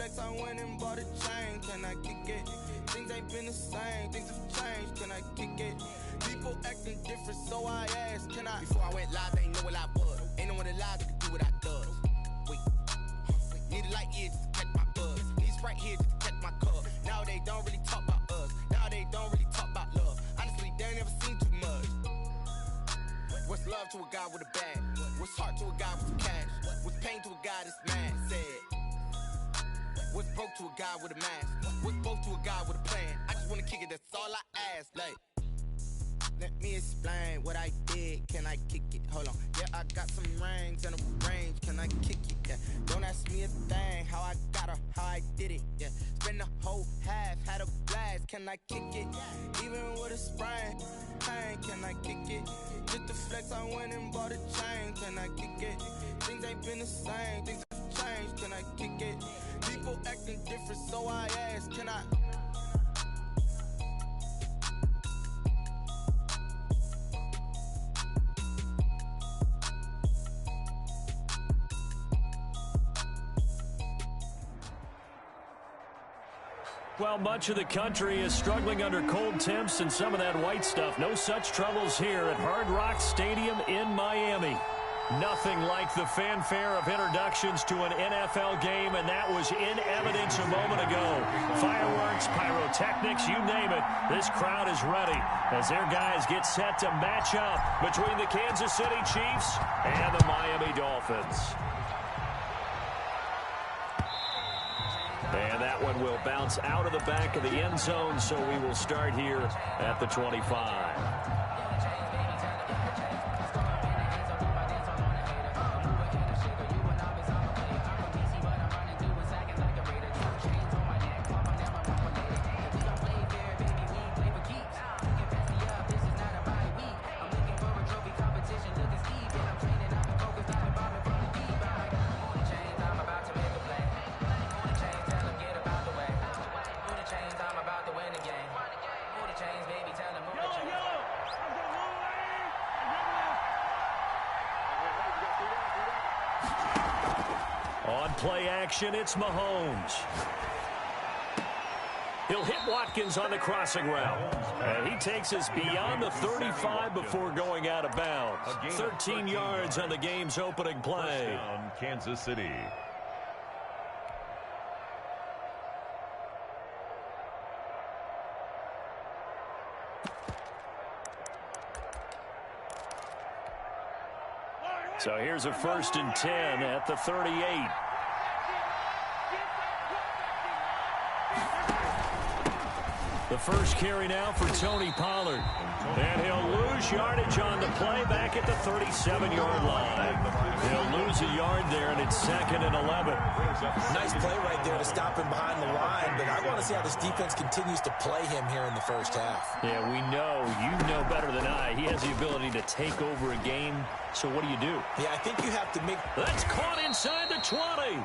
flex, I went and bought a chain. Can I kick it? Things ain't been the same, things have changed. Can I kick it? People acting different, so I asked, can I? Before I went live, they ain't know what I was. Ain't no one alive that could do what I does. Wait, need a light here just to catch my buzz. Need Sprite here just to catch my cup. Now they don't really talk about us. Now they don't really talk about love. Honestly, they ain't never seen too much. What's love to a guy with a bag? What's heart to a guy with some cash? What's pain to a guy that's mad? Said. What's broke to a guy with a mask? What's broke to a guy with a plan? I just wanna kick it, that's all I ask. Like, let me explain what I did. Can I kick it? Hold on. Yeah, I got some rings and a range. Can I kick it? Yeah. Don't ask me a thing. How I got her, how I did it. Yeah. Spend the whole half, had a blast. Can I kick it? Even with a sprain. Pain, can I kick it? Just the flex, I went and bought a chain. Can I kick it? Things ain't been the same. Things have changed. Can I kick it? People acting different, so I ask, can I? Well, much of the country is struggling under cold temps and some of that white stuff. No such troubles here at Hard Rock Stadium in Miami. Nothing like the fanfare of introductions to an NFL game, and that was in evidence a moment ago. Fireworks, pyrotechnics, you name it. This crowd is ready as their guys get set to match up between the Kansas City Chiefs and the Miami Dolphins. And that one will bounce out of the back of the end zone, so we will start here at the 25. On play action, it's Mahomes. He'll hit Watkins on the crossing route. And he takes us beyond the 35 before going out of bounds. 13 yards on the game's opening play. Kansas City. So here's a 1st and 10 at the 38. The first carry now for Tony Pollard. And he'll lose yardage on the play back at the 37-yard line. He'll lose a yard there, and it's 2nd and 11. Nice play right there to stop him behind the line, but I want to see how this defense continues to play him here in the first half. Yeah, we know. You know better than I. He has the ability to take over a game. So what do you do? Yeah, I think you have to make... That's caught inside the 20.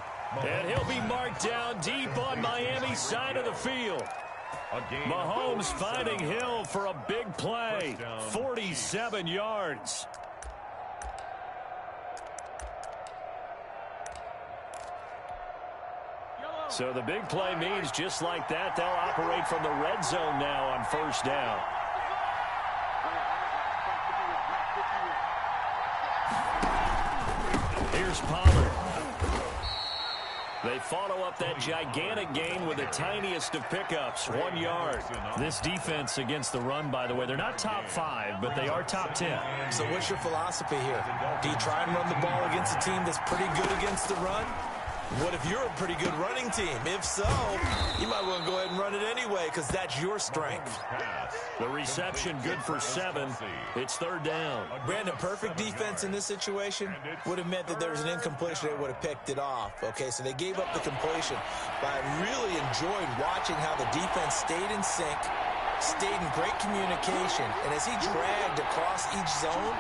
And he'll be marked down deep on Miami's side of the field. Mahomes finding Hill for a big play. 47 yards. So the big play means just like that, they'll operate from the red zone now on 1st down. Here's Pollard. They follow up that gigantic gain with the tiniest of pickups, 1 yard. This defense against the run, by the way, they're not top 5, but they are top 10. So what's your philosophy here? Do you try and run the ball against a team that's pretty good against the run? What if you're a pretty good running team? If so, you might want to go ahead and run it anyway because that's your strength. The reception good for 7. It's 3rd down. Brandon, perfect defense in this situation would have meant that there was an incompletion. They would have picked it off. Okay, so they gave up the completion. But I really enjoyed watching how the defense stayed in sync, stayed in great communication. And as he dragged across each zone,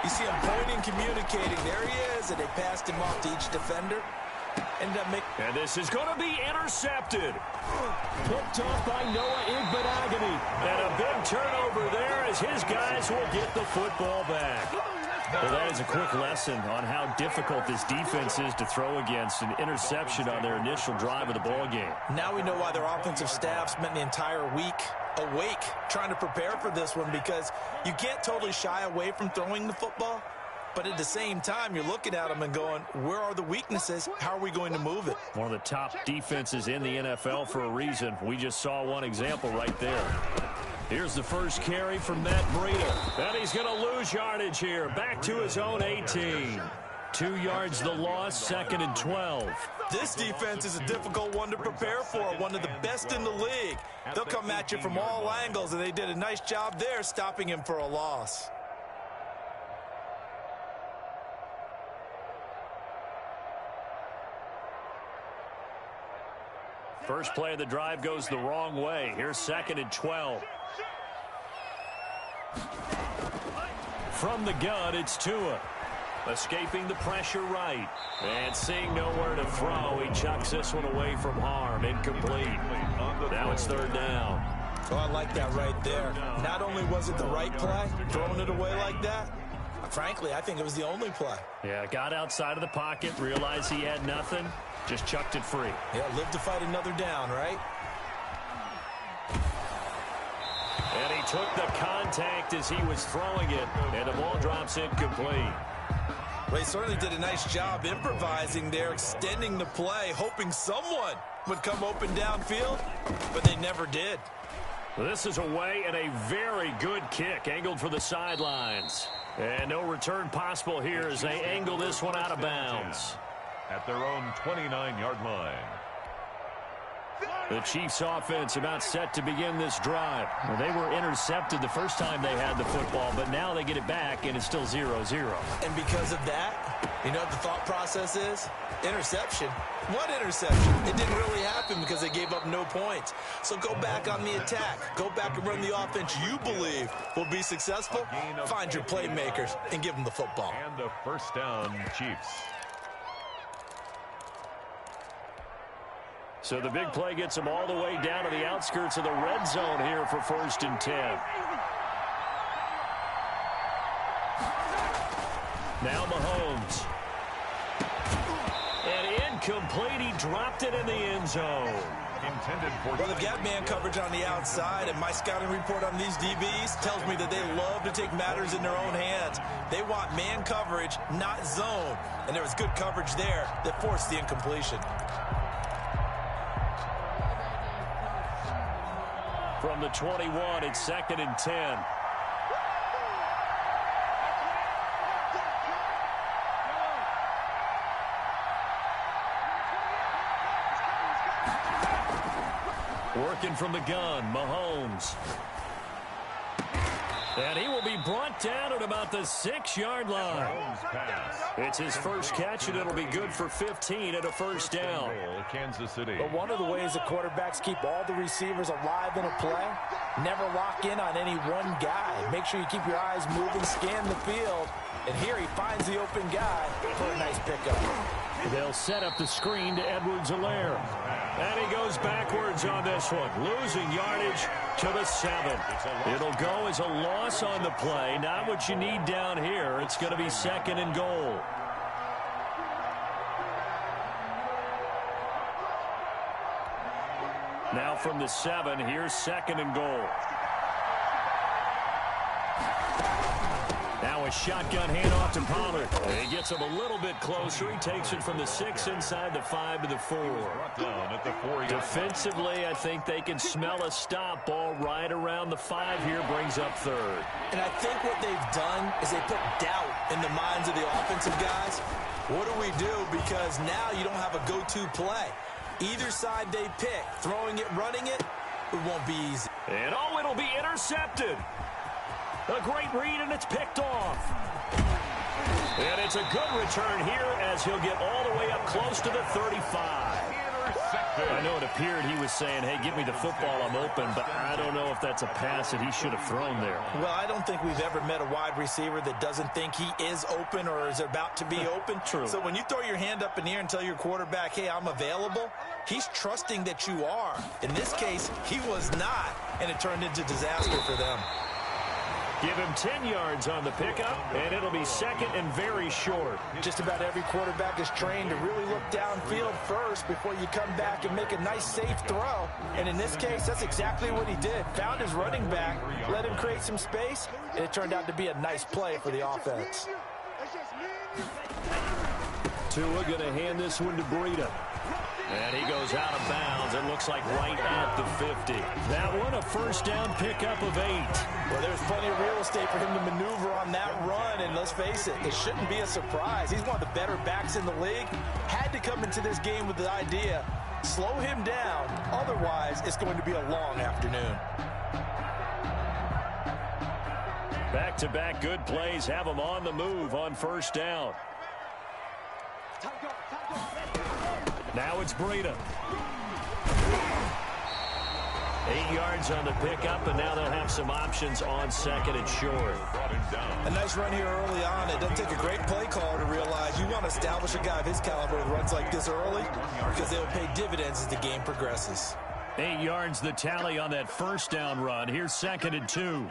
you see him pointing, communicating. There he is, and they passed him off to each defender. And this is going to be intercepted. Picked off by Noah Igbenogany. And a big turnover there as his guys will get the football back. Well, that is a quick lesson on how difficult this defense is to throw against. An interception on their initial drive of the ball game. Now we know why their offensive staff spent the entire week awake trying to prepare for this one, because you can't totally shy away from throwing the football. But at the same time, you're looking at them and going, where are the weaknesses? How are we going to move it? One of the top defenses in the NFL for a reason. We just saw one example right there. Here's the first carry from Matt Breida. And he's going to lose yardage here. Back to his own 18. 2 yards the loss, 2nd and 12. This defense is a difficult one to prepare for, one of the best in the league. They'll come at you from all angles, and they did a nice job there stopping him for a loss. First play of the drive goes the wrong way. Here's 2nd and 12. From the gun, it's Tua. Escaping the pressure right. And seeing nowhere to throw, he chucks this one away from harm. Incomplete. Now it's 3rd down. Oh, I like that right there. Not only was it the right play, throwing it away like that, frankly, I think it was the only play. Yeah, got outside of the pocket, realized he had nothing, just chucked it free. Yeah, live to fight another down, right? And he took the contact as he was throwing it, and the ball drops incomplete. Well, he certainly did a nice job improvising there, extending the play, hoping someone would come open downfield, but they never did. This is away and a very good kick, angled for the sidelines. And no return possible here as they angle this one out of bounds. At their own 29-yard line. The Chiefs offense about set to begin this drive. Well, they were intercepted the first time they had the football, but now they get it back, and it's still 0-0. And because of that, you know what the thought process is? Interception. What interception? It didn't really happen because they gave up no points. So go back on the attack. Go back and run the offense you believe will be successful. Find your playmakers and give them the football. And a 1st down, Chiefs. So the big play gets them all the way down to the outskirts of the red zone here for 1st and 10. Now Mahomes. And incomplete. He dropped it in the end zone. Intended for well, they've got man coverage on the outside, and my scouting report on these DBs tells me that they love to take matters in their own hands. They want man coverage, not zone. And there was good coverage there that forced the incompletion. From the 21, it's 2nd and 10. Working from the gun, Mahomes. And he will be brought down at about the 6-yard line. It's his first catch, and it'll be good for 15 and a 1st down. Kansas City. But one of the ways that quarterbacks keep all the receivers alive in a play, never lock in on any one guy. Make sure you keep your eyes moving, scan the field. And here he finds the open guy for a nice pickup. They'll set up the screen to Edwards-Helaire. And he goes backwards on this one, losing yardage to the 7. It'll go as a loss on the play. Not what you need down here. It's going to be 2nd and goal. Now from the 7, here's 2nd and goal. Now a shotgun handoff to Pollard. He gets him a little bit closer. He takes it from the 6 inside the 5 to the 4. Defensively, I think they can smell a stop ball right around the 5 here. Brings up 3rd. And I think what they've done is they put doubt in the minds of the offensive guys. What do we do? Because now you don't have a go-to play. Either side they pick, throwing it, running it, it won't be easy. And oh, it'll be intercepted. A great read, and it's picked off. And it's a good return here as he'll get all the way up close to the 35. I know it appeared he was saying, hey, give me the football, I'm open, but I don't know if that's a pass that he should have thrown there. Well, I don't think we've ever met a wide receiver that doesn't think he is open or is about to be open. True. So when you throw your hand up in the air and tell your quarterback, hey, I'm available, he's trusting that you are. In this case, he was not, and it turned into disaster for them. Give him 10 yards on the pickup, and it'll be second and very short. Just about every quarterback is trained to really look downfield first before you come back and make a nice, safe throw. And in this case, that's exactly what he did. Found his running back, let him create some space, and it turned out to be a nice play for the offense. Tua going to hand this one to Breida. And he goes out of bounds. It looks like right at the 50. That one, a first down pickup of 8. Well, there's plenty of real estate for him to maneuver on that run, and let's face it, it shouldn't be a surprise. He's one of the better backs in the league. Had to come into this game with the idea, slow him down, otherwise it's going to be a long afternoon. Back-to-back good plays have him on the move on first down. Now it's Breida. 8 yards on the pickup, and now they'll have some options on second and short. A nice run here early on. It doesn't take a great play caller to realize you want to establish a guy of his caliber who runs like this early because they will pay dividends as the game progresses. 8 yards the tally on that first down run. Here's second and 2.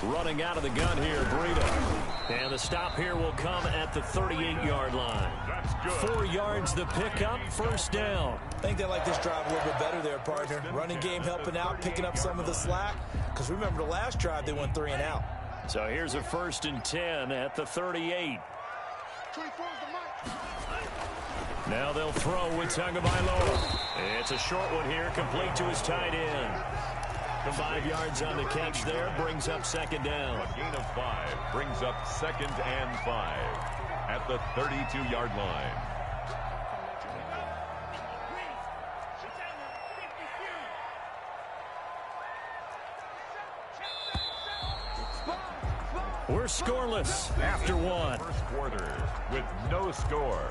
Running out of the gun here, Breida. And the stop here will come at the 38-yard line. 4 yards the pickup, first down. I think they like this drive a little bit better there, partner. Running game helping out, picking up some of the slack. Because remember the last drive, they went 3 and out. So here's a 1st and 10 at the 38. Now they'll throw with Tagovailoa. It's a short one here, complete to his tight end. The 5 yards on the catch there brings up second down. A gain of 5 brings up 2nd and 5 at the 32-yard line. We're scoreless after one. First quarter with no score.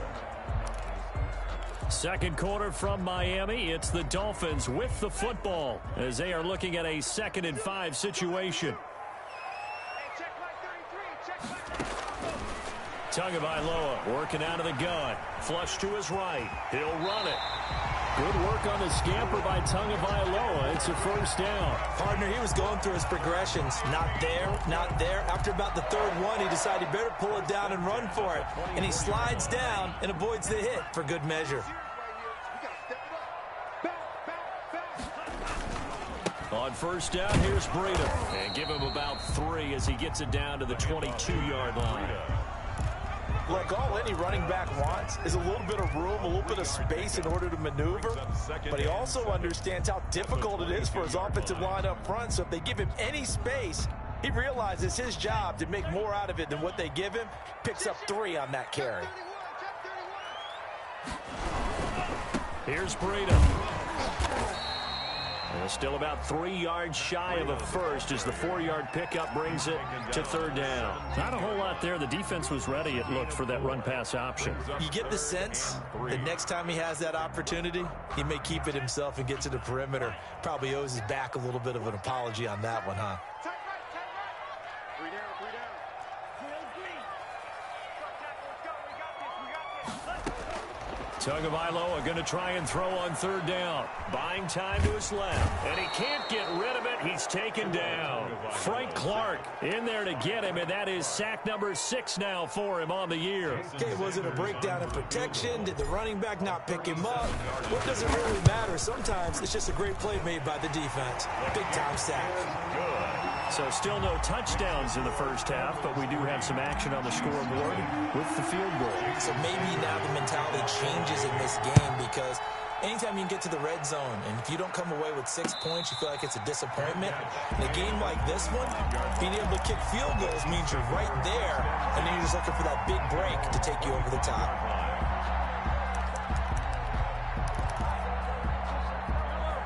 Second quarter from Miami. It's the Dolphins with the football as they are looking at a 2nd and 5 situation. Tagovailoa working out of the gun. Flush to his right. He'll run it. Good work on the scamper by Tagovailoa. It's a first down. Partner, he was going through his progressions. Not there, not there. After about the 3rd one, he decided he better pull it down and run for it. And he slides down and avoids the hit for good measure. On first down, here's Breida. And give him about 3 as he gets it down to the 22-yard line. Look, all any running back wants is a little bit of room, a little bit of space in order to maneuver. But he also understands how difficult it is for his offensive line up front. So if they give him any space, he realizes his job to make more out of it than what they give him. Picks up 3 on that carry. Here's Breida. Still about 3 yards shy of a first as the 4-yard pickup brings it to 3rd down. Not a whole lot there. The defense was ready, it looked, for that run-pass option. You get the sense that next time he has that opportunity, he may keep it himself and get to the perimeter. Probably owes his back a little bit of an apology on that one, huh? Tagovailoa going to try and throw on 3rd down. Buying time to his left. And he can't get rid of it. He's taken down. Frank Clark in there to get him, and that is sack number 6 now for him on the year. Okay, was it a breakdown in protection? Did the running back not pick him up? What does it really matter? Sometimes it's just a great play made by the defense. Big-time sack. So still no touchdowns in the first half, but we do have some action on the scoreboard with the field goal. So maybe now the mentality changes in this game because anytime you can get to the red zone and if you don't come away with 6 points, you feel like it's a disappointment. In a game like this one, being able to kick field goals means you're right there, and then you're just looking for that big break to take you over the top.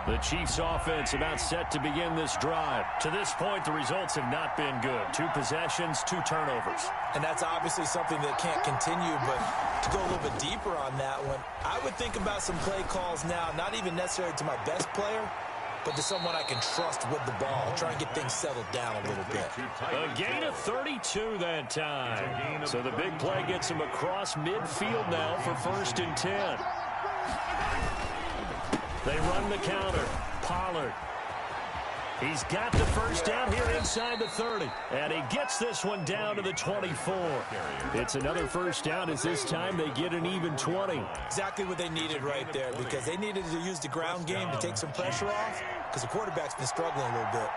The Chiefs offense about set to begin this drive. To this point, the results have not been good. 2 possessions, 2 turnovers. And that's obviously something that can't continue, but to go a little bit deeper on that one, I would think about some play calls now, not even necessarily to my best player, but to someone I can trust with the ball, try and get things settled down a little bit. A gain of 32 that time. So the big play gets him across midfield now for 1st and 10. They run the counter. Pollard. He's got the first down here inside the 30. And he gets this one down to the 24. It's another first down as this time they get an even 20. Exactly what they needed right there, because they needed to use the ground game to take some pressure off, because the quarterback's been struggling a little bit.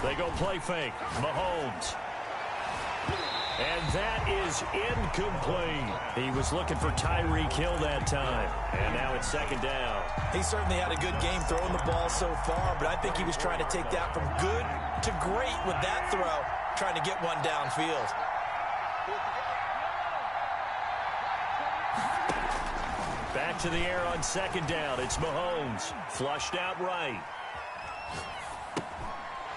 They go play fake. Mahomes. And that is incomplete. He was looking for Tyreek Hill that time. And now it's second down. He certainly had a good game throwing the ball so far, but I think he was trying to take that from good to great with that throw, trying to get one downfield. Back to the air on second down. It's Mahomes. Flushed out right.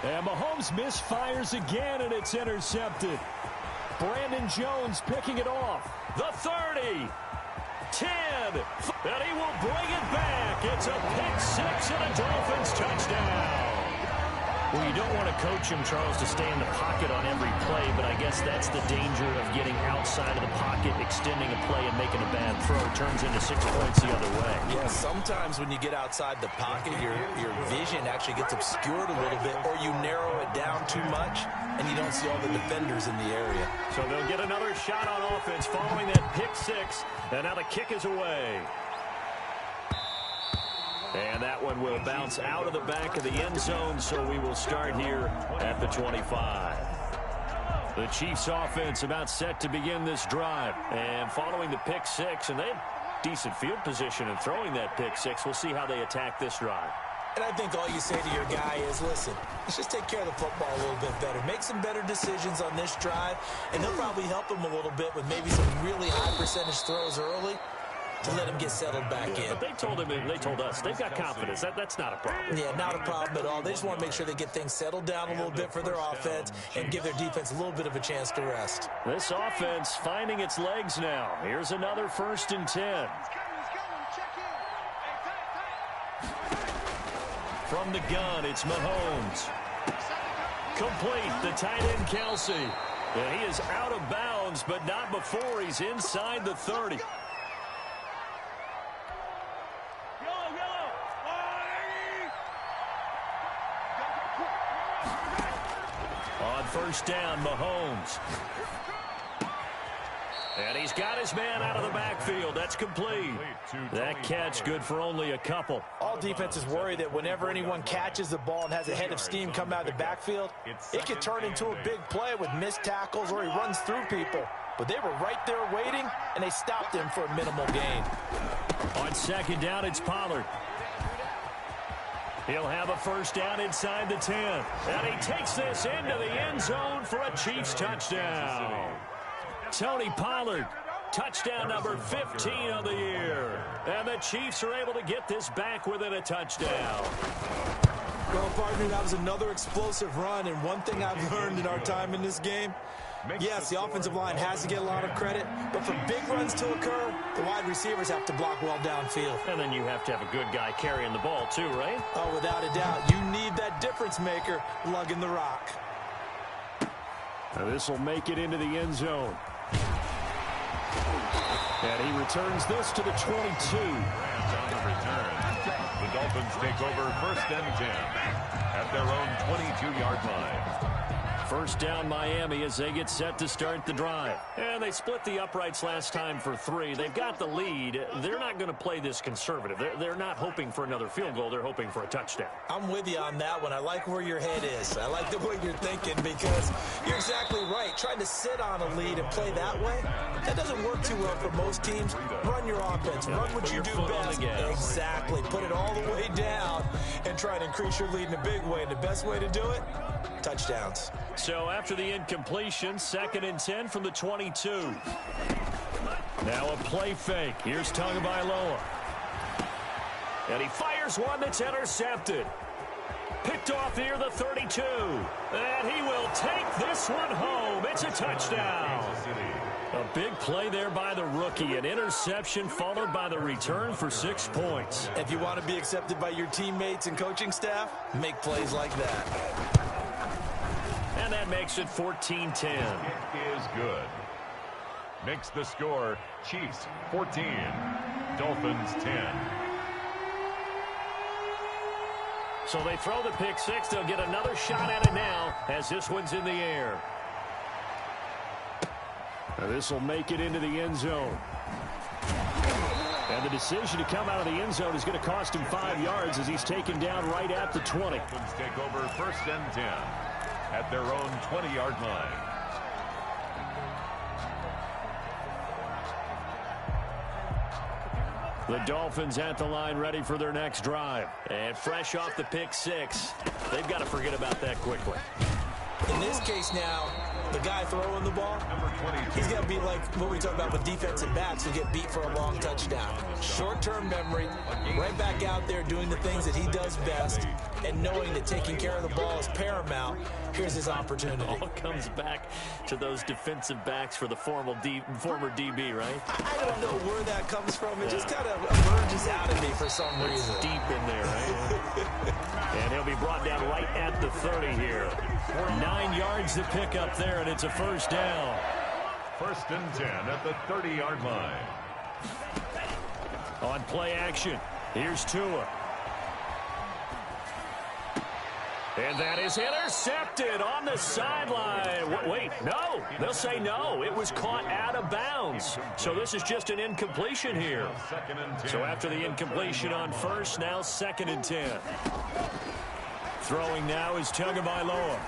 And Mahomes misfires again, and it's intercepted. Brandon Jones picking it off. The 30. 10. And he will bring it back. It's a pick six and a Dolphins touchdown. Well, you don't want to coach him, Charles, to stay in the pocket on every play, but I guess that's the danger of getting outside of the pocket, extending a play, and making a bad throw. Turns into 6 points the other way. Yeah, sometimes when you get outside the pocket, your vision actually gets obscured a little bit, or you narrow it down too much, and you don't see all the defenders in the area. So they'll get another shot on offense following that pick six, and now the kick is away. And that one will bounce out of the back of the end zone, so we will start here at the 25. The Chiefs offense about set to begin this drive. And following the pick six, and they have decent field position in throwing that pick six. We'll see how they attack this drive. And I think all you say to your guy is, listen, let's just take care of the football a little bit better. Make some better decisions on this drive, and they'll probably help him a little bit with maybe some really high percentage throws early to let him get settled back in. But they told him, and they told us, they've got confidence. That's not a problem. Yeah, not a problem at all. They just want to make sure they get things settled down a little bit for their offense and give their defense a little bit of a chance to rest. This offense finding its legs now. Here's another 1st and 10. From the gun, it's Mahomes. Complete, the tight end, Kelsey. And he is out of bounds, but not before he's inside the 30. On first down, Mahomes. And he's got his man out of the backfield. That's complete. That catch good for only a couple. All defenses worry that whenever anyone catches the ball and has a head of steam come out of the backfield, it could turn into a big play with missed tackles or he runs through people. But they were right there waiting, and they stopped him for a minimal gain. On second down, it's Pollard. He'll have a first down inside the 10. And he takes this into the end zone for a Chiefs touchdown. Tony Pollard, touchdown number 15 of the year. And the Chiefs are able to get this back within a touchdown. Well, partner, that was another explosive run, and one thing I've learned in our time in this game, yes, the offensive line has to get a lot of credit, but for big runs to occur, the wide receivers have to block well downfield. And then you have to have a good guy carrying the ball too, right? Oh, without a doubt. You need that difference maker lugging the rock. Now this will make it into the end zone. And he returns this to the 22. Rams on the return. The Dolphins take over 1st and 10 at their own 22-yard line. First down Miami as they get set to start the drive. And they split the uprights last time for 3. They've got the lead. They're not going to play this conservative. They're not hoping for another field goal. They're hoping for a touchdown. I'm with you on that one. I like where your head is. I like the way you're thinking because you're exactly right. Trying to sit on a lead and play that way, that doesn't work too well for most teams. Run your offense. Run what you do best. Exactly. Put it all the way down and try to increase your lead in a big way. And the best way to do it, touchdowns. So after the incompletion, 2nd and 10 from the 22. Now a play fake. Here's Tagovailoa. And he fires one that's intercepted. Picked off near the 32. And he will take this one home. It's a touchdown. A big play there by the rookie. An interception followed by the return for 6 points. If you want to be accepted by your teammates and coaching staff, make plays like that. And that makes it 14-10. It is good. Makes the score Chiefs 14, Dolphins 10. So they throw the pick six. They'll get another shot at it now as this one's in the air. This will make it into the end zone. And the decision to come out of the end zone is going to cost him 5 yards as he's taken down right at the 20. Dolphins take over 1st and 10 at their own 20-yard line. The Dolphins at the line ready for their next drive. And fresh off the pick six, they've got to forget about that quickly. In this case now, the guy throwing the ball, he's got to be like what we talk about with defensive backs who get beat for a long touchdown. Short-term memory, right back out there doing the things that he does best, and knowing that taking care of the ball is paramount. Here's his opportunity. It all comes back to those defensive backs for the former DB, right? I don't know where that comes from. It just kind of emerges out of me for some reason. It's deep in there, right? And he'll be brought down right at the 30 here. 9 yards to pick up there, and it's a first down. 1st and 10 at the 30-yard line. On play action, here's Tua. And that is intercepted on the sideline. Wait, no. They'll say no. It was caught out of bounds. So this is just an incompletion here. So after the incompletion on first, now 2nd and 10. Throwing now is Tagovailoa.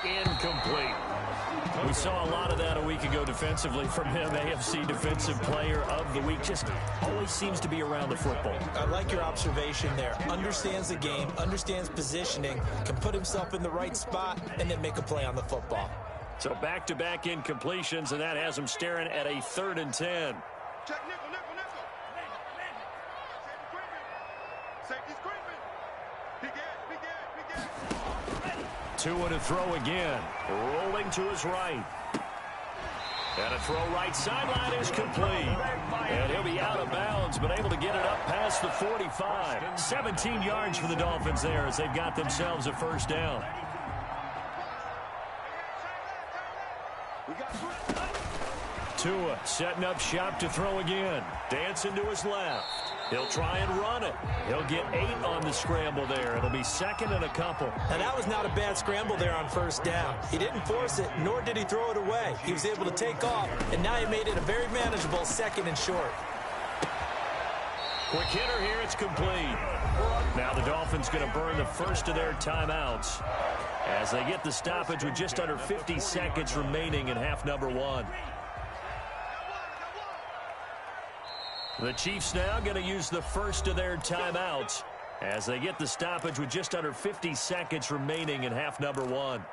Incomplete. We saw a lot of that a week ago defensively from him. AFC Defensive Player of the Week. Just always seems to be around the football. I like your observation there. Understands the game, understands positioning, can put himself in the right spot, and then make a play on the football. So back-to-back incompletions, and that has him staring at a 3rd and 10. Check nickel. Safety's creeping. Be good. Tua to throw again. Rolling to his right. And a throw right sideline is complete. And he'll be out of bounds, but able to get it up past the 45. 17 yards for the Dolphins there as they've got themselves a first down. Tua setting up shop to throw again. Dancing to his left. He'll try and run it. He'll get 8 on the scramble there. It'll be 2nd and a couple. And that was not a bad scramble there on first down. He didn't force it, nor did he throw it away. He was able to take off, and now he made it a very manageable 2nd and short. Quick hitter here. It's complete. Now the Dolphins going to burn the first of their timeouts as they get the stoppage with just under 50 seconds remaining in half number 1. The Chiefs now going to use the first of their timeouts as they get the stoppage with just under 50 seconds remaining in half number 1.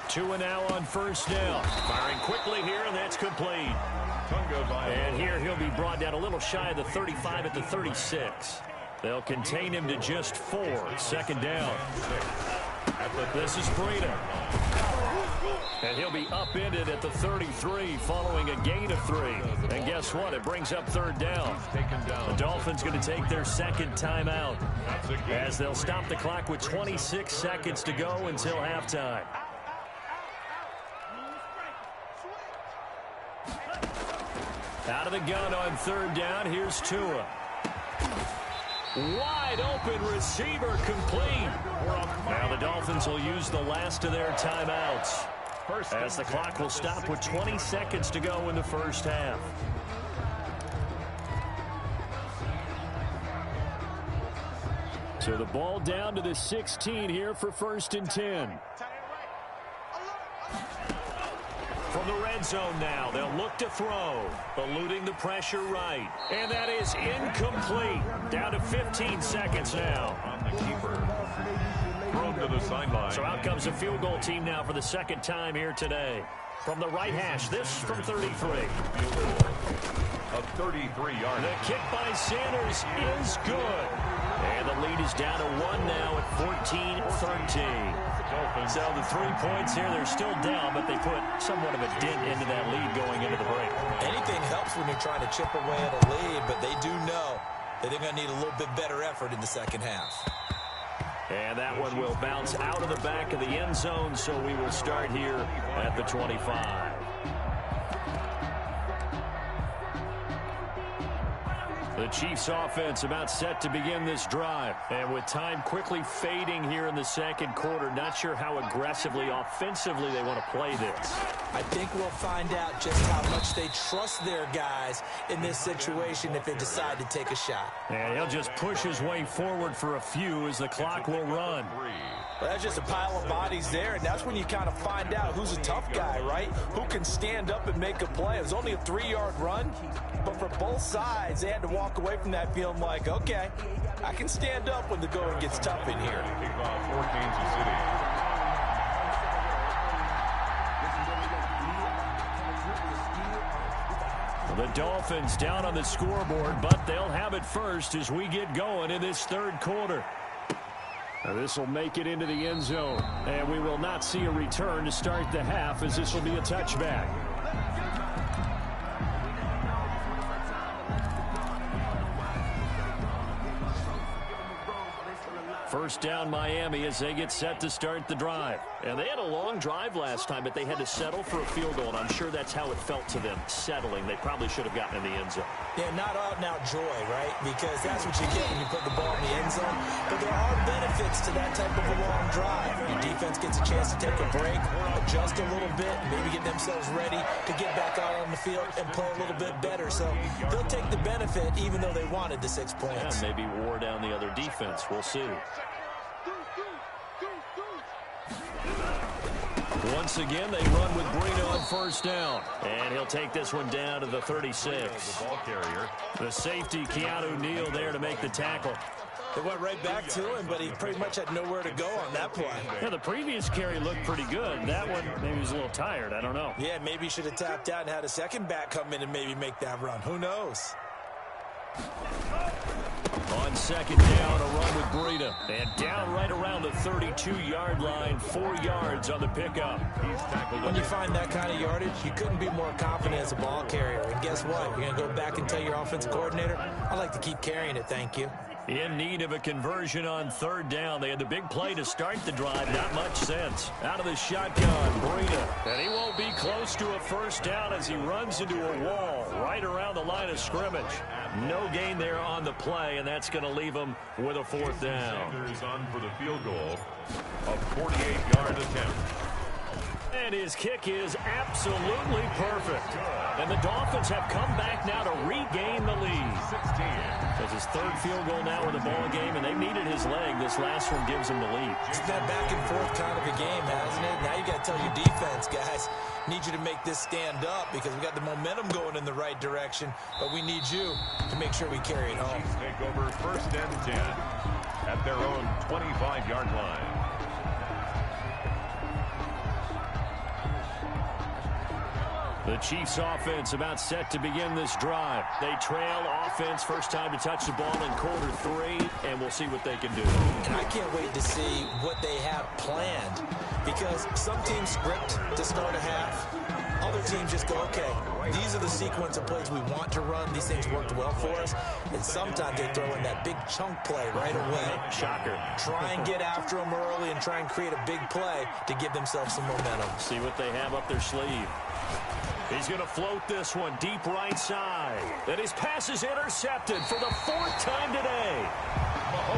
Tua now on first down. Firing quickly here, and that's complete. And here he'll be brought down a little shy of the 35 at the 36. They'll contain him to just 4. 2nd down. This is Breida. And he'll be upended at the 33 following a gain of 3. And guess what? It brings up 3rd down. The Dolphins going to take their 2nd timeout as they'll stop the clock with 26 seconds to go until halftime. Out of the gun on 3rd down. Here's Tua. Wide open receiver complete. Now the Dolphins will use the last of their timeouts as the clock will stop with 20 seconds to go in the first half. So the ball down to the 16 here for 1st and 10. From the red zone now, they'll look to throw, eluding the pressure right. And that is incomplete. Down to 15 seconds now. On the keeper. Thrown to the sideline. So out comes a field goal team now for the 2nd time here today. From the right hash, this from 33. A 33-yard. The kick by Sanders is good. And the lead is down to 1 now at 14-13. So the 3 points here, they're still down, but they put somewhat of a dent into that lead going into the break. Anything helps when you're trying to chip away at a lead, but they do know that they're going to need a little bit better effort in the second half. And that one will bounce out of the back of the end zone, so we will start here at the 25. The Chiefs offense about set to begin this drive. And with time quickly fading here in the second quarter, not sure how aggressively, offensively they want to play this. I think we'll find out just how much they trust their guys in this situation if they decide to take a shot. And he'll just push his way forward for a few as the clock will run. Well, that's just a pile of bodies there, and that's when you kind of find out who's a tough guy, right? Who can stand up and make a play. It was only a 3-yard run, but for both sides, they had to walk away from that feeling like, okay, I can stand up when the going gets tough in here. Kickoff for Kansas City. The Dolphins down on the scoreboard, but they'll have it first as we get going in this third quarter. This will make it into the end zone, and we will not see a return to start the half as this will be a touchback. First down Miami as they get set to start the drive. And they had a long drive last time, but they had to settle for a field goal, and I'm sure that's how it felt to them, settling. They probably should have gotten in the end zone. Yeah, not out-and-out joy, right? Because that's what you get when you put the ball in the end zone. But there are benefits to that type of a long drive. Your defense gets a chance to take a break, adjust a little bit, and maybe get themselves ready to get back out on the field and play a little bit better. So they'll take the benefit even though they wanted the 6 points. Yeah, maybe wore down the other defense. We'll see. Once again, they run with Brino on first down. And he'll take this one down to the 36. The ball carrier. The safety, Keanu Neal, there to make the tackle. They went right back to him, but he pretty much had nowhere to go on that play. Yeah, the previous carry looked pretty good. That one, maybe he was a little tired. I don't know. Yeah, maybe he should have tapped out and had a second back come in and maybe make that run. Who knows? On second down, a run with Breida. And down right around the 32-yard line, 4 yards on the pickup. He's tackled. When you find that kind of yardage, you couldn't be more confident as a ball carrier. And guess what? You're going to go back and tell your offensive coordinator, I'd like to keep carrying it, thank you. In need of a conversion on third down. They had the big play to start the drive. Not much sense. Out of the shotgun, Breida. And he won't be close to a first down as he runs into a wall right around the line of scrimmage. No gain there on the play, and that's going to leave him with a fourth down. Sanders on for the field goal. A 48-yard attempt. And his kick is absolutely perfect. And the Dolphins have come back now to regain the lead. 16. That's his third field goal now in the ball game, and they needed his leg. This last one gives him the lead. It's been back and forth kind of a game, hasn't it? Now you got to tell your defense, guys, need you to make this stand up because we got the momentum going in the right direction, but we need you to make sure we carry it home. Chiefs take over first and 10 at their own 25-yard line. The Chiefs offense about set to begin this drive. They trail offense, first time to touch the ball in quarter 3, and we'll see what they can do. And I can't wait to see what they have planned because some teams script to start a half. Other teams just go, okay, these are the sequence of plays we want to run. These things worked well for us. And sometimes they throw in that big chunk play right away. Shocker. Try and get after them early and try and create a big play to give themselves some momentum. See what they have up their sleeve. He's going to float this one deep right side. And his pass is intercepted for the 4th time today.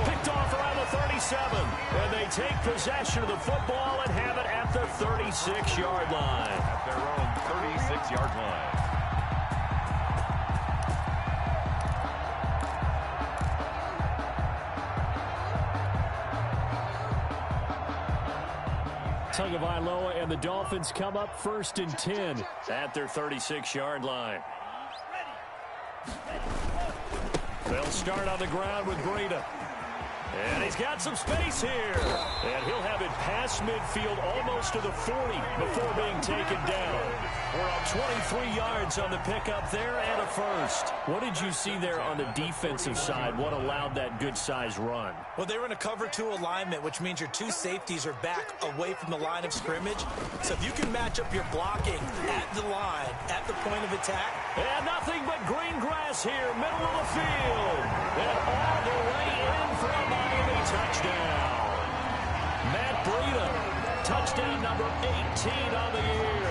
Picked off around the 37. And they take possession of the football and have it at the 36-yard line. At their own 36-yard line. Tagovailoa and the Dolphins come up first and 10 at their 36-yard line. They'll start on the ground with Breida. And he's got some space here. And he'll have it past midfield almost to the 40 before being taken down. We're up 23 yards on the pickup there and a first. What did you see there on the defensive side? What allowed that good-sized run? Well, they were in a cover 2 alignment, which means your 2 safeties are back away from the line of scrimmage. So if you can match up your blocking at the line, at the point of attack. And nothing but green grass here, middle of the field. And all the way in for a Miami touchdown. Matt Breida, touchdown number 18 on the year.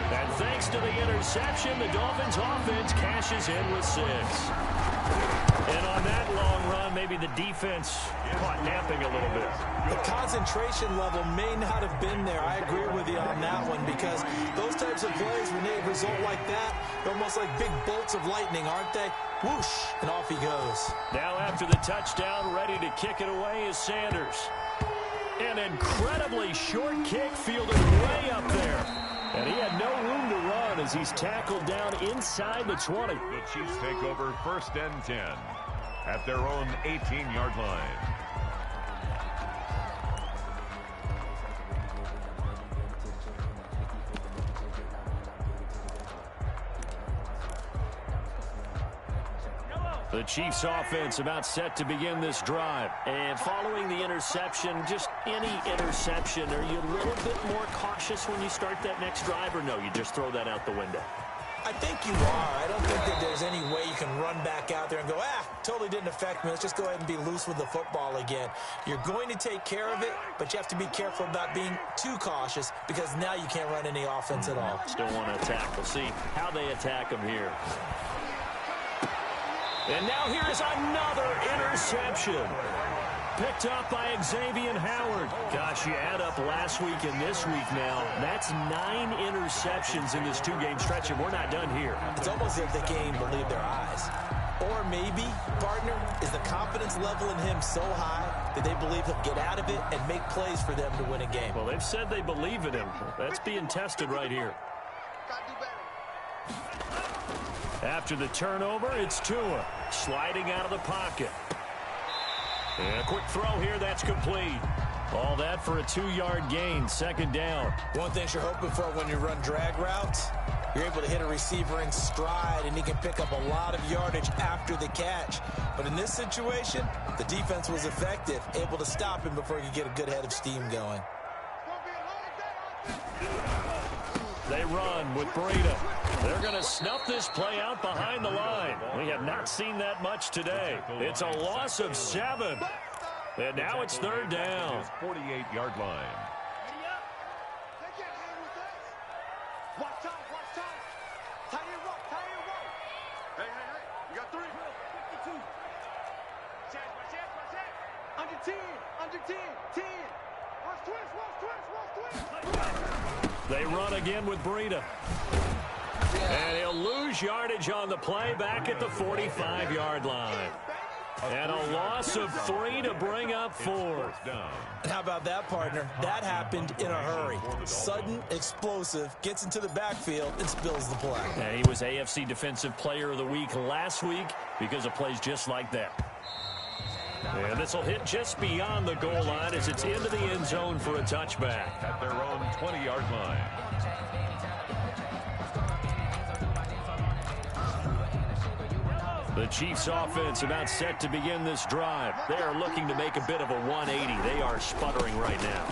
And thanks to the interception, the Dolphins offense cashes in with 6. And on that long run, maybe the defense caught napping a little bit. The concentration level may not have been there. I agree with you on that one, because those types of plays, when they result like that, they're almost like big bolts of lightning, aren't they? Whoosh, and off he goes. Now after the touchdown, ready to kick it away is Sanders. An incredibly short kick fielded way up there. And he had no room to run as he's tackled down inside the 20. The Chiefs take over 1st and 10 at their own 18-yard line. The Chiefs offense about set to begin this drive. And following the interception, just any interception, are you a little bit more cautious when you start that next drive, or no, you just throw that out the window? I think you are. I don't think that there's any way you can run back out there and go, totally didn't affect me. Let's just go ahead and be loose with the football again. You're going to take care of it, but you have to be careful about being too cautious, because now you can't run any offense at all. Still want to attack. We'll see how they attack him here. And now here is another interception. Picked up by Xavier Howard. Gosh, you add up last week and this week now. That's 9 interceptions in this 2-game stretch, and we're not done here. It's almost as if they can't even believe their eyes. Or maybe, partner, is the confidence level in him so high that they believe he'll get out of it and make plays for them to win a game. Well, they've said they believe in him. That's being tested right here. After the turnover, it's Tua sliding out of the pocket. And a quick throw here, that's complete. All that for a 2-yard gain, 2nd down. One thing you're hoping for when you run drag routes, you're able to hit a receiver in stride, and he can pick up a lot of yardage after the catch. But in this situation, the defense was effective, able to stop him before he could get a good head of steam going. They run with Breida. They're going to snuff this play out behind the line. We have not seen that much today. It's a loss of 7. And now it's 3rd down. 48-yard line. Watch time. Tie your rope. Hey, you got 3. 52. Check. Under 10. 10. Watch twist. They run again with Breida. And he'll lose yardage on the play back at the 45-yard line. And a loss of 3 to bring up 4. And how about that, partner? That happened in a hurry. Sudden, explosive, gets into the backfield, and spills the play. Yeah, he was AFC Defensive Player of the Week last week because of plays just like that. And this will hit just beyond the goal line as it's into the end zone for a touchback. At their own 20-yard line. The Chiefs offense about set to begin this drive. They are looking to make a bit of a 180. They are sputtering right now.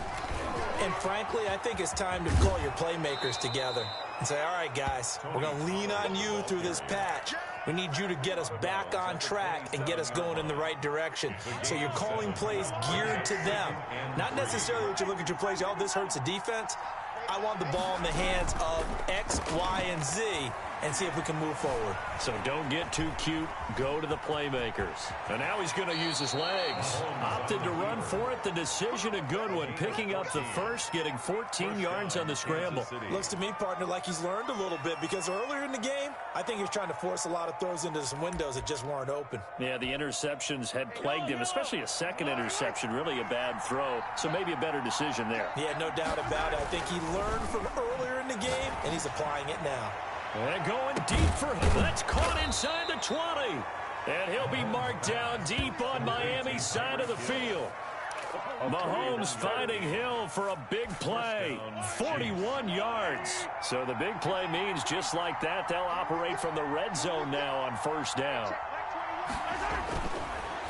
And frankly, I think it's time to call your playmakers together and say, all right, guys, we're going to lean on you through this patch. We need you to get us back on track and get us going in the right direction. So you're calling plays geared to them. Not necessarily that you look at your plays, oh, this hurts the defense. I want the ball in the hands of X, Y, and Z and see if we can move forward. So don't get too cute. Go to the playmakers. And now he's going to use his legs. Opted to run for it. The decision a good one. Picking up the first, getting 14 yards on the scramble. Looks to me, partner, like he's learned a little bit because earlier in the game, I think he was trying to force a lot of throws into some windows that just weren't open. Yeah, the interceptions had plagued him, especially a second interception, really a bad throw. So maybe a better decision there. Yeah, no doubt about it. I think he learned from earlier in the game, and he's applying it now. And going deep for him. That's caught inside the 20. And he'll be marked down deep on Miami's side of the field. Mahomes finding Hill for a big play, 41 yards. So the big play means just like that, they'll operate from the red zone now on first down.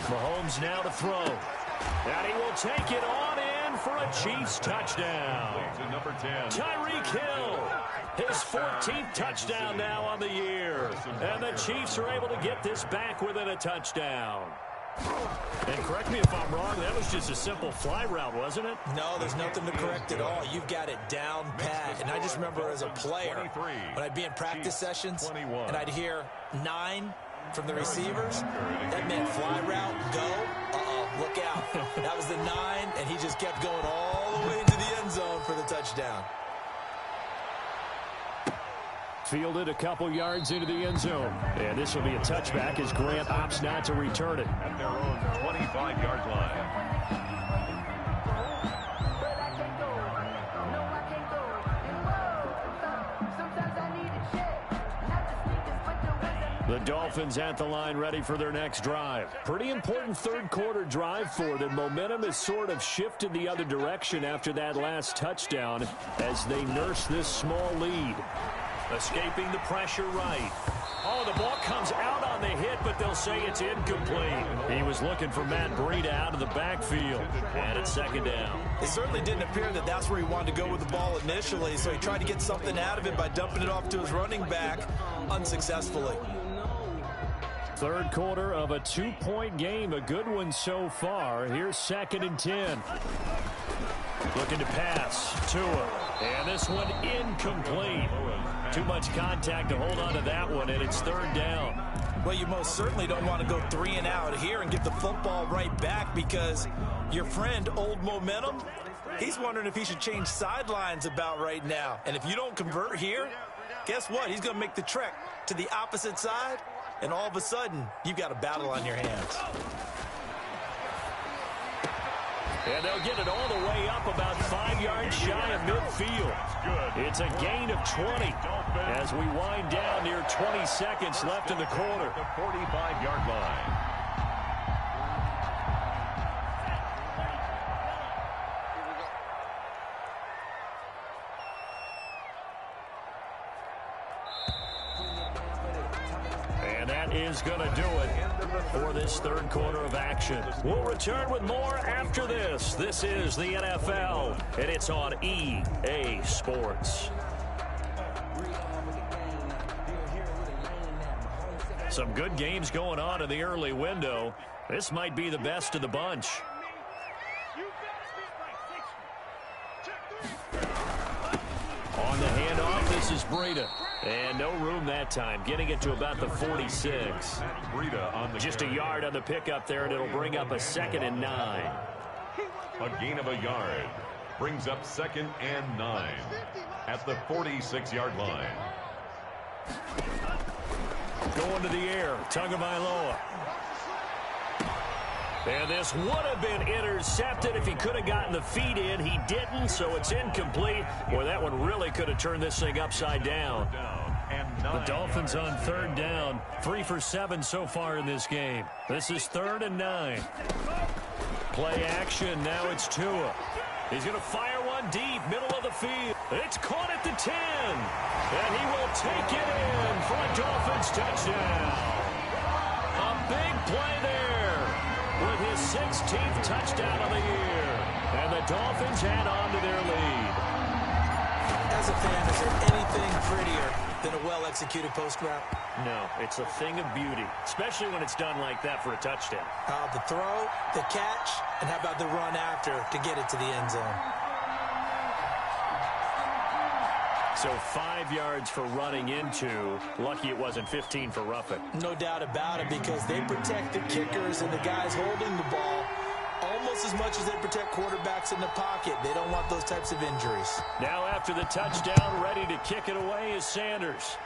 Mahomes now to throw. And he will take it on in for a Chiefs touchdown. Number 10. Tyreek Hill, his 14th touchdown now on the year. And the Chiefs are able to get this back within a touchdown. And correct me if I'm wrong, that was just a simple fly route, wasn't it? No, there's nothing to correct at all. You've got it down pat. And I just remember as a player, when I'd be in practice sessions, and I'd hear 9 from the receivers, that meant fly route, go, look out. That was the 9, and he just kept going all the way into the end zone for the touchdown. Fielded a couple yards into the end zone. And this will be a touchback as Grant opts not to return it. At their own 25-yard line. The Dolphins at the line ready for their next drive. Pretty important third quarter drive for them. Momentum has sort of shifted the other direction after that last touchdown as they nurse this small lead. Escaping the pressure right. Oh, the ball comes out on the hit, but they'll say it's incomplete. He was looking for Matt Breida out of the backfield. And it's second down. It certainly didn't appear that that's where he wanted to go with the ball initially, so he tried to get something out of it by dumping it off to his running back unsuccessfully. Third quarter of a 2-point game. A good one so far. Here's 2nd and 10. Looking to pass. Tua. And this one incomplete. Too much contact to hold on to that one, and it's third down. Well, you most certainly don't want to go 3 and out here and get the football right back because your friend, Old Momentum, he's wondering if he should change sidelines about right now. And if you don't convert here, guess what? He's going to make the trek to the opposite side, and all of a sudden, you've got a battle on your hands. And they'll get it all the way up about 5 yards shy of midfield. It's a gain of 20 as we wind down near 20 seconds left in the quarter. The 45-yard line. And that is going to do it for this third quarter of action. We'll return with more after this. This is the NFL, and it's on EA Sports. Some good games going on in the early window. This might be the best of the bunch. On the handoff, this is Breida. And no room that time, getting it to about the 46. Just a yard on the pickup there, and it'll bring up a 2nd and 9. A gain of a yard brings up 2nd and 9 at the 46-yard line. Going to the air, Tagovailoa. And this would have been intercepted if he could have gotten the feet in. He didn't, so it's incomplete. Boy, that one really could have turned this thing upside down. The Dolphins on third down, 3 for 7 so far in this game. This is 3rd and 9. Play action, now it's Tua. He's going to fire one deep, middle of the field. It's caught at the 10. And he will take it in for a Dolphins touchdown. A big play there with his 16th touchdown of the year. And the Dolphins add on to their lead. As a fan, is there anything prettier than a well-executed post route? No, it's a thing of beauty, especially when it's done like that for a touchdown. The throw, the catch, and how about the run after to get it to the end zone? So 5 yards for running into. Lucky it wasn't 15 for roughing. No doubt about it, because they protect the kickers and the guys holding the ball almost as much as they protect quarterbacks in the pocket. They don't want those types of injuries. Now after the touchdown, ready to kick it away is Sanders.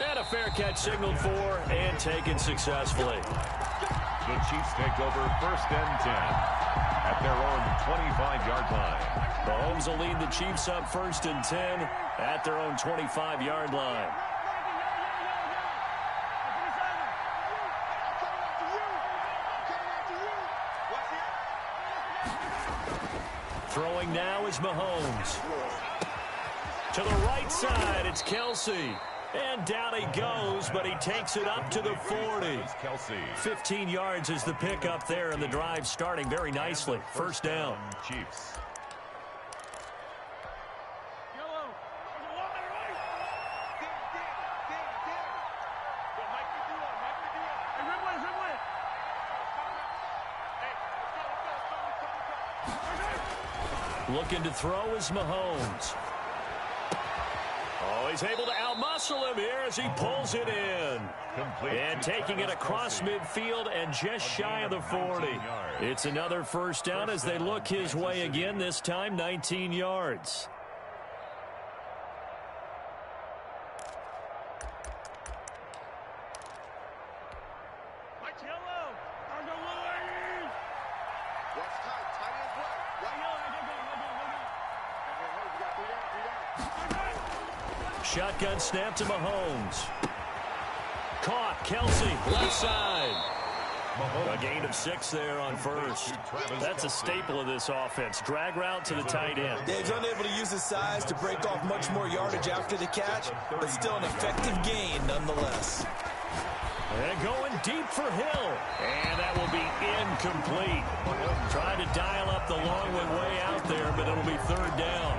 And a fair catch signaled for and taken successfully. The Chiefs take over 1st and 10 at their own 25-yard line. Mahomes will lead the Chiefs up 1st and 10 at their own 25-yard line. Throwing now is Mahomes. To the right side, it's Kelsey. And down he goes, but he takes it up to the 40. 15 yards is the pickup there, and the drive starting very nicely. First down. Chiefs. Looking to throw is Mahomes. Oh, he's able to outmuscle him here as he pulls it in. And taking it across midfield and just shy of the 40. It's another first down as they look his way again, this time 19 yards. Shotgun snap to Mahomes. Caught. Kelsey, left side. A gain of 6 there on first. That's a staple of this offense. Drag route to the tight end. Dave's unable to use his size to break off much more yardage after the catch, but still an effective gain nonetheless. And going deep for Hill. And that will be incomplete. Trying to dial up the long one way out there, but it'll be third down.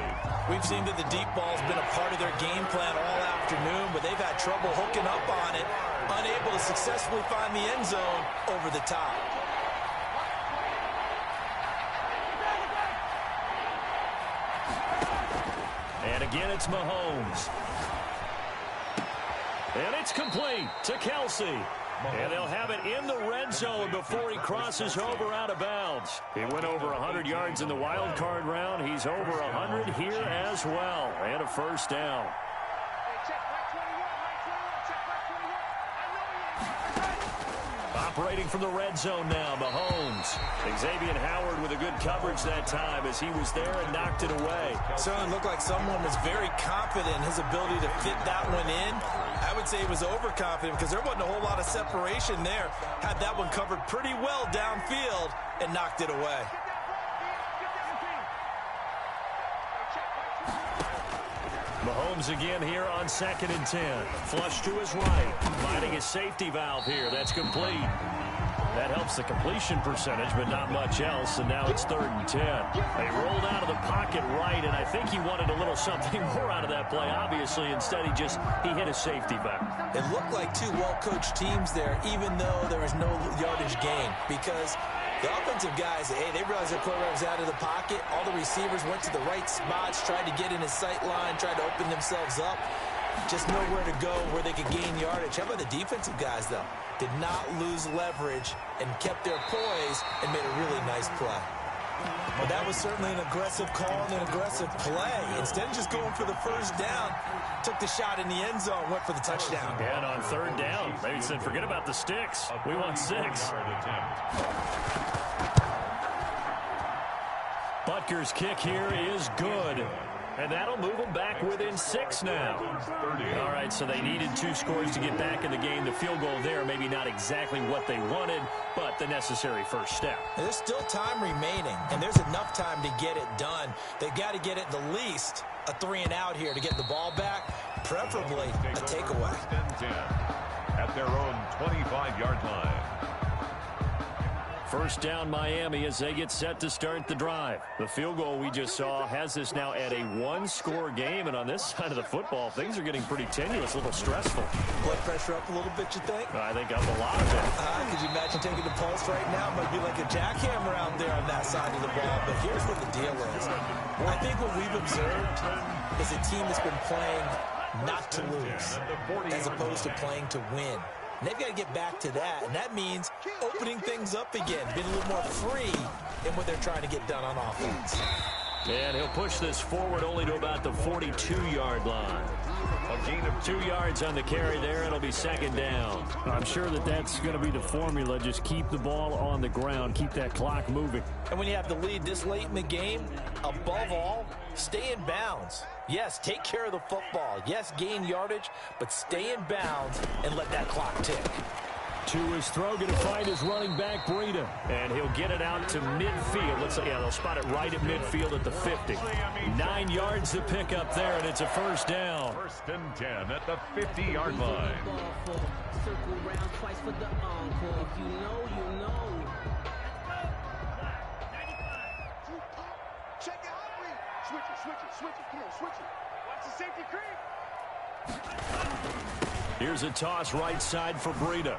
We've seen that the deep ball's been a part of their game plan all afternoon, but they've had trouble hooking up on it, unable to successfully find the end zone over the top. And again, it's Mahomes. And it's complete to Kelsey. And they'll have it in the red zone before he crosses over out of bounds. He went over 100 yards in the wild card round. He's over 100 here as well. And a first down. Operating from the red zone now, Mahomes. Xavier Howard with a good coverage that time as he was there and knocked it away. Certainly looked like someone was very confident in his ability to fit that one in. I would say he was overconfident because there wasn't a whole lot of separation there. Had that one covered pretty well downfield and knocked it away. Mahomes again here on 2nd and 10. Flush to his right. Finding his safety valve here. That's complete. That helps the completion percentage, but not much else. And now it's 3rd and 10. They rolled out of the pocket right, and I think he wanted a little something more out of that play. Obviously, instead he hit a safety valve. It looked like two well-coached teams there, even though there was no yardage gain, because the offensive guys, hey, they realized their quarterback was out of the pocket. All the receivers went to the right spots, tried to get in his sight line, tried to open themselves up. Just know where to go, where they could gain yardage. How about the defensive guys, though? Did not lose leverage and kept their poise and made a really nice play. But that was certainly an aggressive call and an aggressive play. Instead of just going for the first down, took the shot in the end zone, went for the touchdown. And on 3rd down, they said, forget about the sticks. We want 6. Butker's kick here is good. And that'll move them back within 6 now. All right, so they needed 2 scores to get back in the game. The field goal there, maybe not exactly what they wanted, but the necessary first step. There's still time remaining, and there's enough time to get it done. They've got to get it the least a 3 and out here to get the ball back, preferably a takeaway. At their own 25-yard line. First down Miami as they get set to start the drive. The field goal we just saw has this now at a 1-score game, and on this side of the football, things are getting pretty tenuous, a little stressful. Blood pressure up a little bit, you think? I think up a lot of it. Could you imagine taking the pulse right now? Might be like a jackhammer out there on that side of the ball, but here's what the deal is. I think what we've observed is a team that's been playing not to lose as opposed to playing to win. And they've got to get back to that, and that means opening things up again, being a little more free in what they're trying to get done on offense. And he'll push this forward only to about the 42-yard line. A gain of 2 yards on the carry there. It'll be 2nd down. I'm sure that's going to be the formula. Just keep the ball on the ground. Keep that clock moving. And when you have the lead this late in the game, above all, stay in bounds. Yes, take care of the football. Yes, gain yardage, but stay in bounds and let that clock tick. To his throw, going to find his running back, Breida. And he'll get it out to midfield. Let's say, yeah, they'll spot it right at midfield at the 50. 9 yards to pick up there, and it's a first down. 1st and 10 at the 50-yard line. Circle round twice for the encore. If you know, you know. Check it out, Reed. Switch it. Come on, switch it. Watch the safety creep. Here's a toss right side for Breida.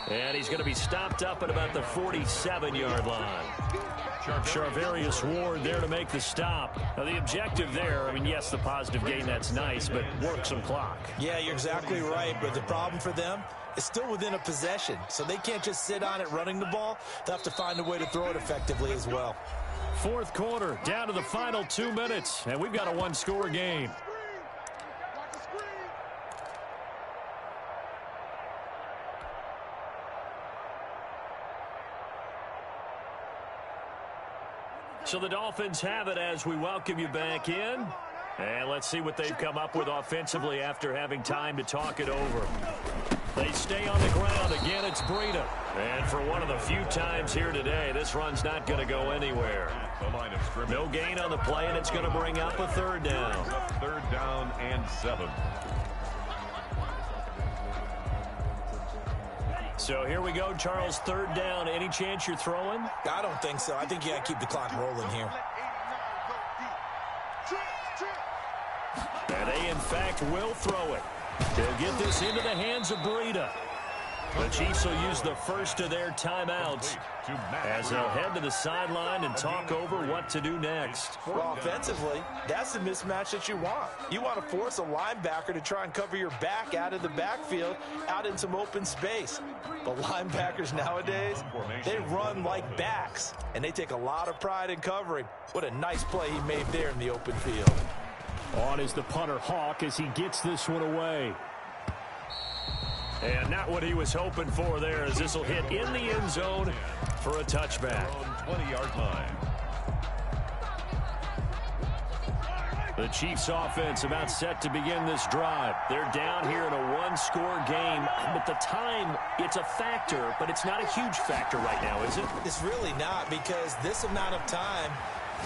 And he's going to be stopped up at about the 47-yard line. Charvarius Ward there to make the stop. Now, the objective there, I mean, yes, the positive gain, that's nice, but work some clock. Yeah, you're exactly right, but the problem for them is still within a possession, so they can't just sit on it running the ball. They'll have to find a way to throw it effectively as well. 4th quarter, down to the final 2 minutes, and we've got a one-score game. So the Dolphins have it as we welcome you back in. And let's see what they've come up with offensively after having time to talk it over. They stay on the ground. Again, it's Breida. And for one of the few times here today, this run's not going to go anywhere. No gain on the play, and it's going to bring up a 3rd down. 3rd down and 7. So here we go, Charles, 3rd down. Any chance you're throwing? I don't think so. I think you got to keep the clock rolling here. And they, in fact, will throw it. They'll get this into the hands of Breida. The Chiefs will use the first of their timeouts as they'll head to the sideline and talk over what to do next. Well, offensively, that's the mismatch that you want. You want to force a linebacker to try and cover your back out of the backfield, out in some open space. But linebackers nowadays, they run like backs, and they take a lot of pride in covering. What a nice play he made there in the open field. On is the punter, Hawk, as he gets this one away. And not what he was hoping for there, as this will hit in the end zone for a touchback. 20-yard line. The Chiefs offense about set to begin this drive. They're down here in a one-score game, but the time, it's a factor, but it's not a huge factor right now, is it? It's really not, because this amount of time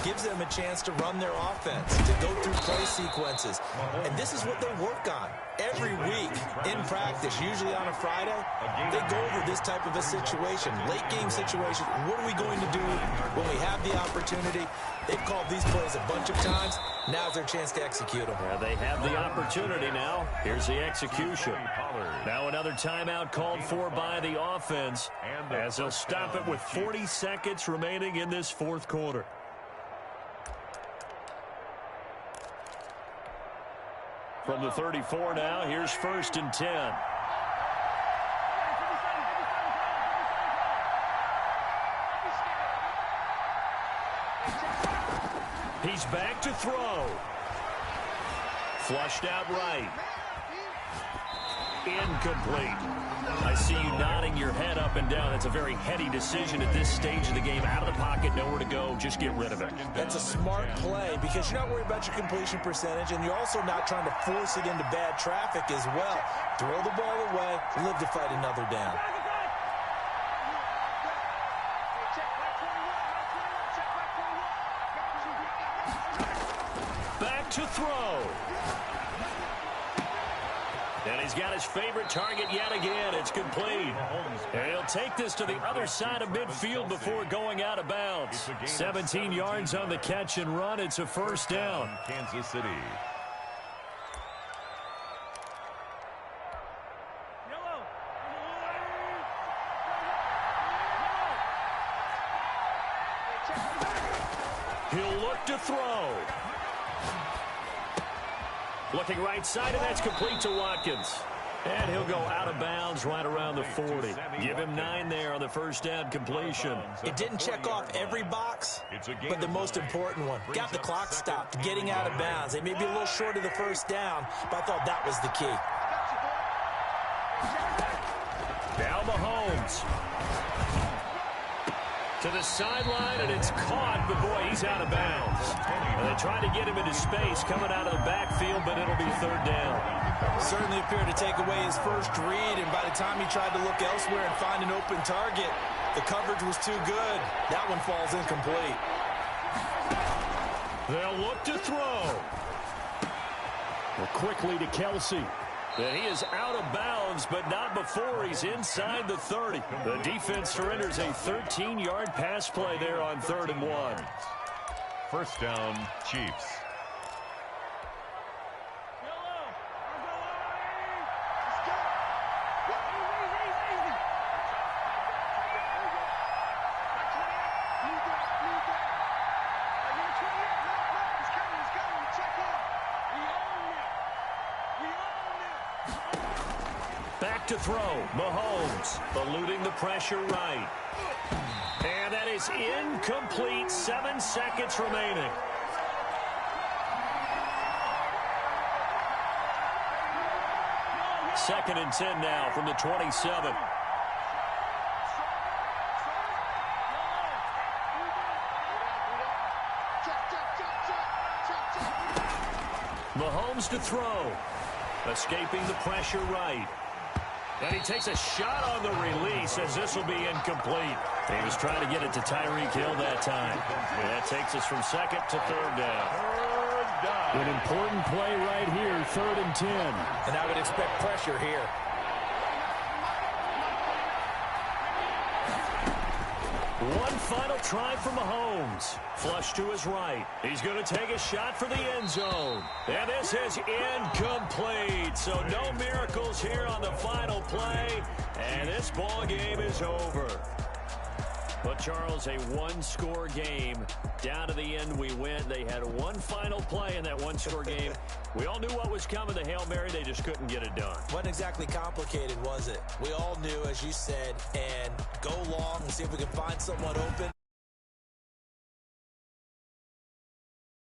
gives them a chance to run their offense, to go through play sequences. And this is what they work on every week in practice, usually on a Friday. They go over this type of a situation, late game situation. What are we going to do when we have the opportunity? They've called these plays a bunch of times. Now's their chance to execute them. Yeah, they have the opportunity now. Here's the execution. Now another timeout called for by the offense as they'll stop it with 40 seconds remaining in this 4th quarter. From the 34 now, here's 1st and 10. He's back to throw. Flushed out right. Incomplete. I see you nodding your head up and down. That's a very heady decision at this stage of the game. Out of the pocket, nowhere to go. Just get rid of it. That's a smart play because you're not worried about your completion percentage, and you're also not trying to force it into bad traffic as well. Throw the ball away, live to fight another down. Back to throw. And he's got his favorite target yet again. It's complete. And he'll take this to the other side of midfield before going out of bounds. 17 yards on the catch and run. It's a 1st down. Kansas City. He'll look to throw. Looking right side, and that's complete to Watkins. And he'll go out of bounds right around the 40. Give him 9 there on the 1st down completion. It didn't check off every box, but the most important one. Got the clock stopped, getting out of bounds. They may be a little short of the 1st down, but I thought that was the key. Now Mahomes. To the sideline, and it's caught, but boy, he's out of bounds. And they tried to get him into space coming out of the backfield, but it'll be third down. Certainly appeared to take away his first read, and by the time he tried to look elsewhere and find an open target, the coverage was too good. That one falls incomplete. They'll look to throw. Well, quickly to Kelsey. And he is out of bounds, but not before he's inside the 30. The defense surrenders a 13-yard pass play there on 3rd and 1. First down, Chiefs. Back to throw. Mahomes eluding the pressure right. And that is incomplete. 7 seconds remaining. Second and 10 now from the 27. Mahomes to throw. Escaping the pressure right. And he takes a shot on the release as this will be incomplete. He was trying to get it to Tyreek Hill that time. And that takes us from second to third down. An important play right here, 3rd and 10. And I would expect pressure here. One final try for Mahomes. Flush to his right. He's going to take a shot for the end zone. And this is incomplete. So no miracles here on the final play. And this ball game is over. But, Charles, a one-score game. Down to the end we went. They had one final play in that one-score game. We all knew what was coming. The Hail Mary, they just couldn't get it done. Wasn't exactly complicated, was it? We all knew, as you said, and go long and see if we can find someone open.